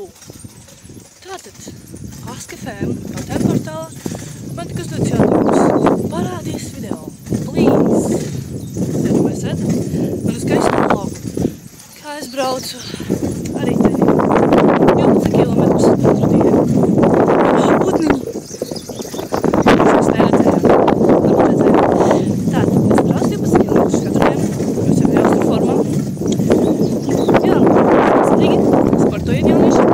Tātad, Ask.fm, LTV portālā, man tik uzdots jautājums. Parādies video, please. Tad mēs redzam, man uz skaistu vlogu, kā es braucu arī te 12 kilometrus katru dienu. Putniņi! Mēs neredzējām, varbūt redzējām. Tātad, es braucu 12 kilometrus katru dienu, es jau jāuztur formā. Jā, spēcīgi, sportojiet jaunieši.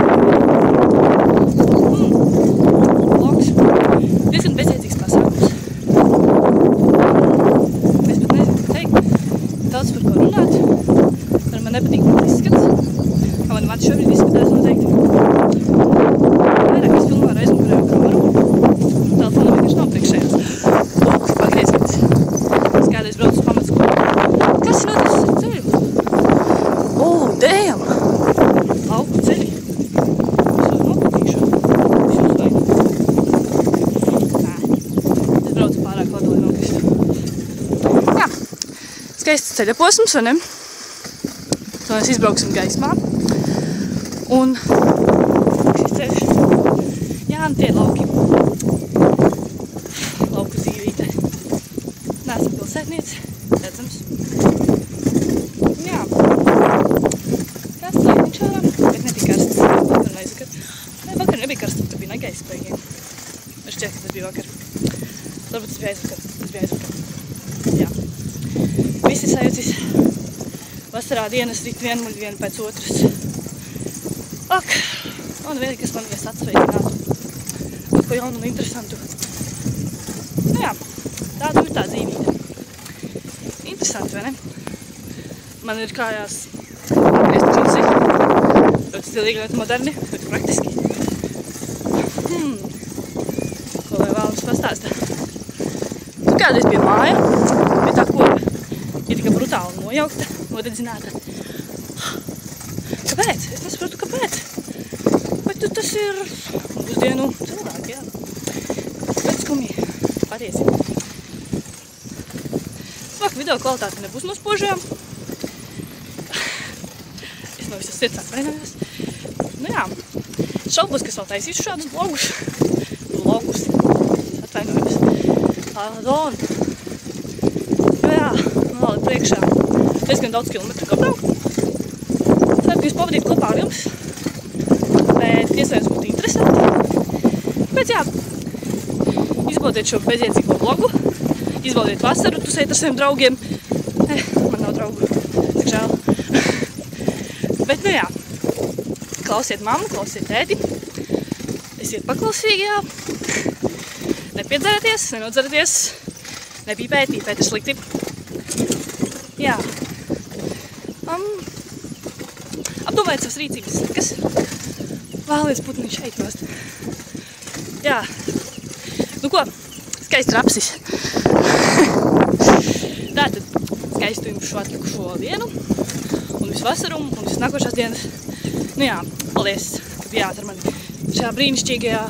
Vlogs. Diezgan bezjēdzīgs pasākums. Es pat nezinu, ko teikt. Daudz par ko runāt. Ar man nepatīk man izskats. Kā man mati šobrīd izskatās noteikti. Vairāk es filmēju reiz un kurēju kameru. Telefona vienkārši nav priekšējās. Pagriezieties. Es kādreiz braucu uz pamatskolu. Kas ir noticis ar ceļu? Damn! Lauku ceļi. Es jau nopatīšu. Es uzvaigu. Nē. Es braucu pārāk ladoli nokristu. Jā. Skaists ceļaposms, vai ne? To mēs izbrauksim gaismā. Un šis ceļš. Jā, un tie lauki. Lauku dzīvīte. Neesam pilsētnieci. Redzams. Jā. Kāds laimiņš ārā, bet nebija karsts. Vakar neizakar. Nē, vakar nebija karsts, tad bija negaisa beigiem. Es šķiet, ka tas bija vakar. Varbūt tas bija aizvakar. Tas bija aizvakar. Jā. Visi sajūtis. Vasarā dienas rīt viena pēc otras. Ak! Un vēl, kas man vies atsveicinātu. Kaut ko jaunu un interesantu. Nu jā, tāda ir tā dzīvība. Interesanti, vai ne? Man ir kājās atgriezti džinsi. Ļoti stilīgi, ļoti moderni, ļoti praktiski. Ko lai vēl mums pastāsta? Tu kādreiz bija māja, bija tā kopa. Ir tikai brutāli nojaukta, nodedzināta. Kāpēc? Es nesaprotu, kāpēc. Bet tas ir pusdienu cilvēki, jā. Bet skumji, patiesi. Smaka video kvalitāte nebūs nospožajām. Es no visas sirds atvainojos. Nu jā, šaubos, kas vēl taisīšu šādus vlogus. Vlogus. Atvainojos. Pardon. Nu jā, vēl ir priekšā. Diezgan daudz kilometru pabraukt. Ceru, ka jūs pavadīt kopā ar jums. Bet iespējams būtu interesanti. Bet jā, izbaudiet šo bezjēdzīgo vlogu. Izbaudiet vasaru, tu sēd ar saviem draugiem. Man nav draugu, cik žēl. Bet nu jā, klausiet mammu, klausiet tēti. Esiet paklausīgi, jā. Nepiedzerieties, nenodzerieties. Nepīpēt, pīpēt ir slikti. Jā. Apdomājiet savas rīcības sekas. Vēlies putniņu šeit nost. Jā. Nu ko, skaists rapsis. Tātad, skaistu jums šo atlikušo dienu. Un visu vasarumu, un visu nākošās dienas. Nu jā, paldies, ka bijāt ar mani šajā brīnišķīgajā